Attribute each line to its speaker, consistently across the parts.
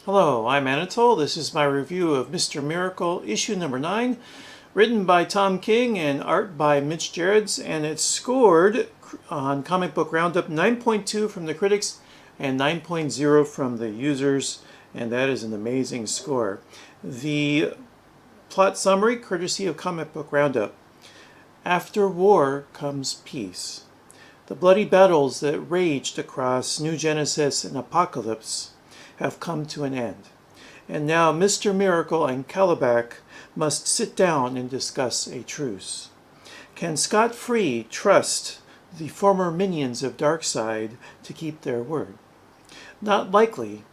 Speaker 1: Hello, I'm Anatole. This is my review of Mr. Miracle, issue number 9, written by Tom King and art by Mitch Gerrits, and it's scored on Comic Book Roundup 9.2 from the critics and 9.0 from the users, and that is an amazing score. The plot summary, courtesy of Comic Book Roundup. After war comes peace. The bloody battles that raged across New Genesis and Apocalypse have come to an end. And now Mr. Miracle and Calabac must sit down and discuss a truce. Can Scott Free trust the former minions of Darkseid to keep their word? Not likely,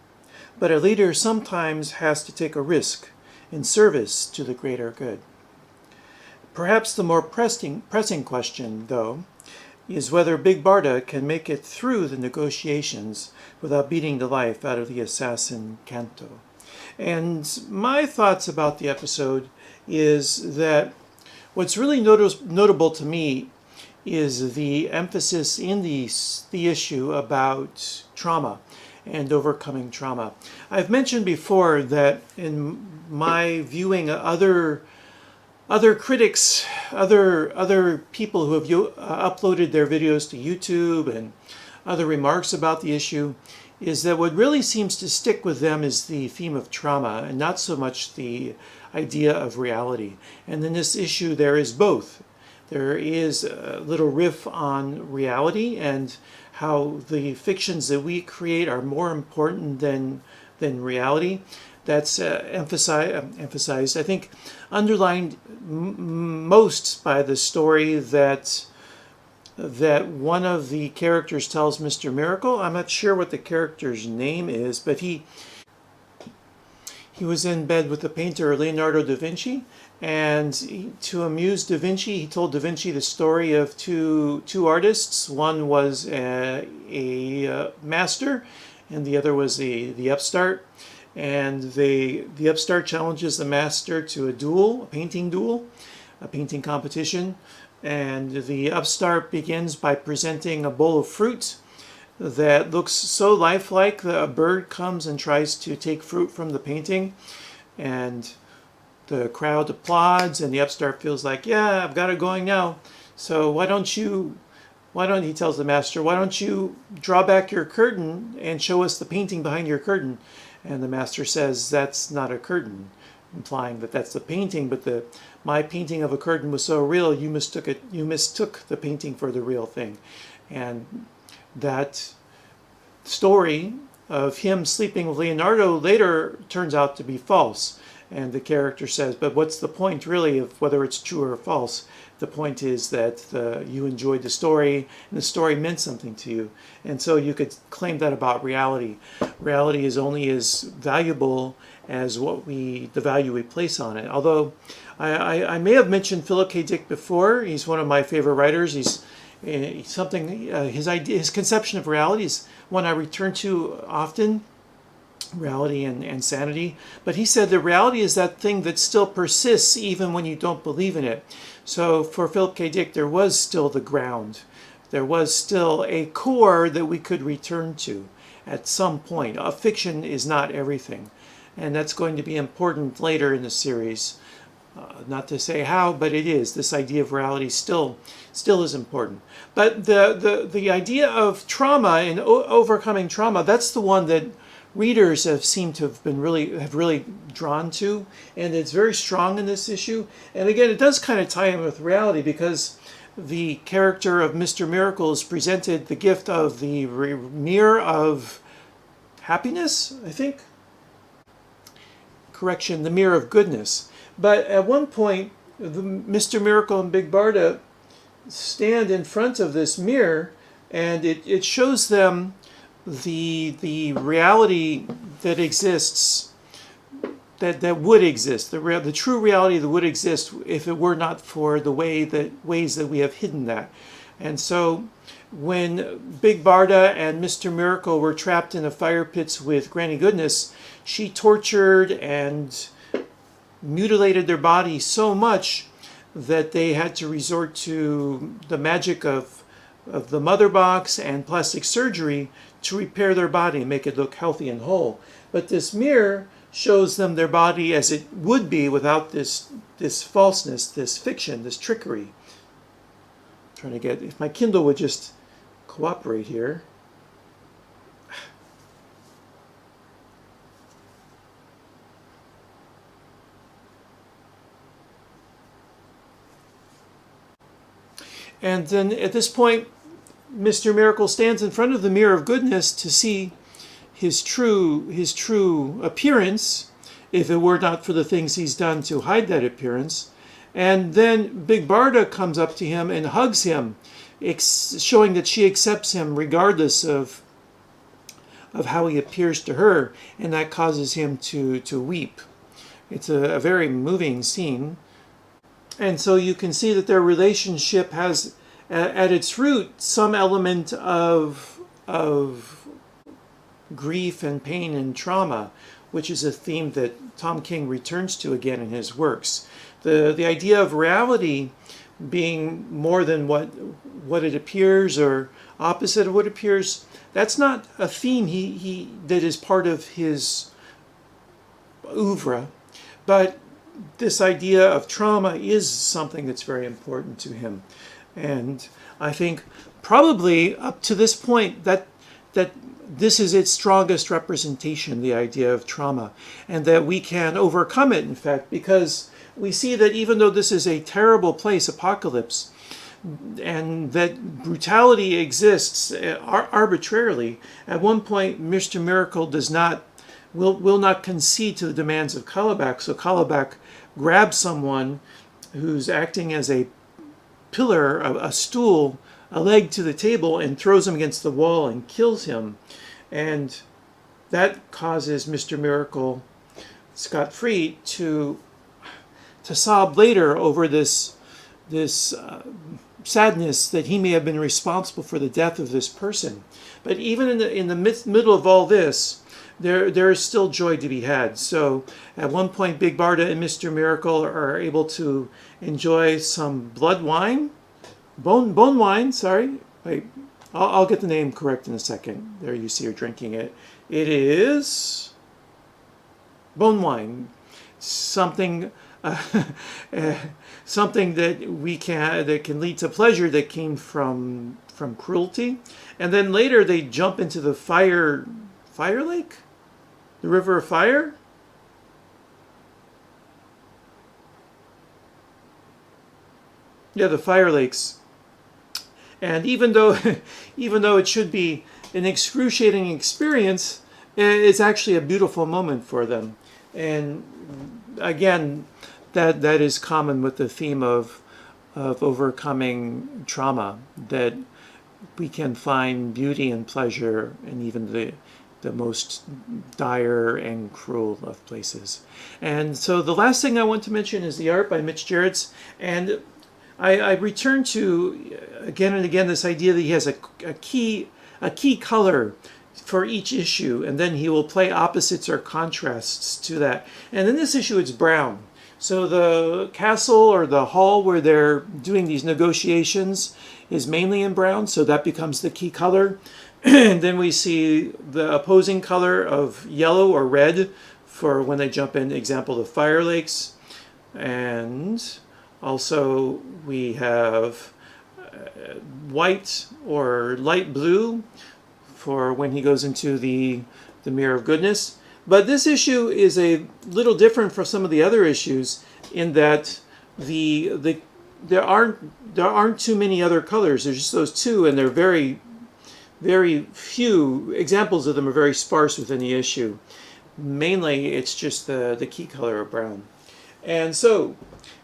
Speaker 1: but a leader sometimes has to take a risk in service to the greater good. Perhaps the more pressing question, though, is whether Big Barda can make it through the negotiations without beating the life out of the assassin Canto. And my thoughts about the episode is that what's really notable to me is the emphasis in the issue about trauma and overcoming trauma. I've mentioned before that in my viewing other critics, other people who have uploaded their videos to YouTube and other remarks about the issue, is that what really seems to stick with them is the theme of trauma and not so much the idea of reality. And in this issue there is both. There is a little riff on reality and how the fictions that we create are more important than reality. That's emphasized, I think, underlined most by the story that one of the characters tells Mr. Miracle. I'm not sure what the character's name is, but he was in bed with the painter Leonardo da Vinci, and to amuse da Vinci, he told da Vinci the story of two artists. One was a master, and the other was the upstart. And the upstart challenges the master to a duel, a painting competition. And the upstart begins by presenting a bowl of fruit that looks so lifelike that a bird comes and tries to take fruit from the painting. And the crowd applauds, and the upstart feels like, yeah, I've got it going now. So why don't he tells the master, why don't you draw back your curtain and show us the painting behind your curtain? And the master says, that's not a curtain, implying that that's the painting, but my painting of a curtain was so real, you mistook the painting for the real thing. And that story of him sleeping with Leonardo later turns out to be false. And the character says, but what's the point really of whether it's true or false? The point is that you enjoyed the story, and the story meant something to you. And so you could claim that about reality. Reality is only as valuable as the value we place on it. Although I may have mentioned Philip K. Dick before. He's one of my favorite writers. His conception of reality is one I return to often. Reality and sanity. But he said that reality is that thing that still persists even when you don't believe in it. So for Philip K. Dick, there was still the ground. There was still a core that we could return to at some point. A fiction is not everything. And that's going to be important later in the series. Not to say how, but it is. This idea of reality still is important. But the idea of trauma and overcoming trauma, that's the one that readers have seemed to have been really drawn to, and it's very strong in this issue. And again, it does kind of tie in with reality, because the character of Mr. Miracle is presented the gift of the mirror of happiness, I think. Correction, the mirror of goodness. But at one point, Mr. Miracle and Big Barda stand in front of this mirror, and it shows them the reality that exists, that would exist, the true reality that would exist if it were not for the ways that we have hidden that. And so when Big Barda and Mr. Miracle were trapped in the fire pits with Granny Goodness, she tortured and mutilated their body so much that they had to resort to the magic of the mother box and plastic surgery to repair their body and make it look healthy and whole. But this mirror shows them their body as it would be without this falseness, this fiction, this trickery. I'm trying to get, if my Kindle would just cooperate here. And then at this point, Mr. Miracle stands in front of the mirror of goodness to see his true appearance, if it were not for the things he's done to hide that appearance. And then Big Barda comes up to him and hugs him, showing that she accepts him regardless of how he appears to her, and that causes him to weep. It's a very moving scene. And so you can see that their relationship has at its root some element of grief and pain and trauma, which is a theme that Tom King returns to again in his works. The idea of reality being more than what it appears or opposite of what appears, that's not a theme that is part of his oeuvre, but this idea of trauma is something that's very important to him. And I think probably up to this point that this is its strongest representation, the idea of trauma, and that we can overcome it, in fact, because we see that even though this is a terrible place, apocalypse, and that brutality exists arbitrarily, at one point Mr. Miracle will not concede to the demands of Kalibak. So Kalibak grabs someone who's acting as a pillar, a stool, a leg to the table, and throws him against the wall and kills him. And that causes Mr. Miracle, scot-free, to sob later over this sadness that he may have been responsible for the death of this person. But even in the middle of all this, there is still joy to be had. So at one point, Big Barda and Mr. Miracle are able to enjoy some blood wine, bone wine, sorry. Wait, I'll get the name correct in a second. There you see her drinking it. It is bone wine, something something that can lead to pleasure that came from cruelty. And then later they jump into the fire lake? The river of fire? Yeah, the fire lakes. And even though it should be an excruciating experience, it's actually a beautiful moment for them. And again, that is common with the theme of overcoming trauma, that we can find beauty and pleasure in even the most dire and cruel of places. And so the last thing I want to mention is the art by Mitch Gerrits. And I return to again and again this idea that he has a key color for each issue, and then he will play opposites or contrasts to that. And in this issue it's brown. So the castle or the hall where they're doing these negotiations is mainly in brown, so that becomes the key color. And then we see the opposing color of yellow or red for when they jump in, example, the fire lakes. And also we have white or light blue for when he goes into the Mirror of Goodness. But this issue is a little different from some of the other issues in that there aren't too many other colors. There's just those two, and they're very few. Examples of them are very sparse within the issue. Mainly, it's just the key color of brown. And so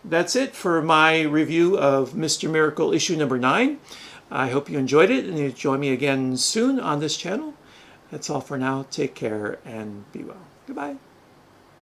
Speaker 1: that's it for my review of Mr. Miracle issue number 9. I hope you enjoyed it, and you'll join me again soon on this channel. That's all for now. Take care and be well. Goodbye.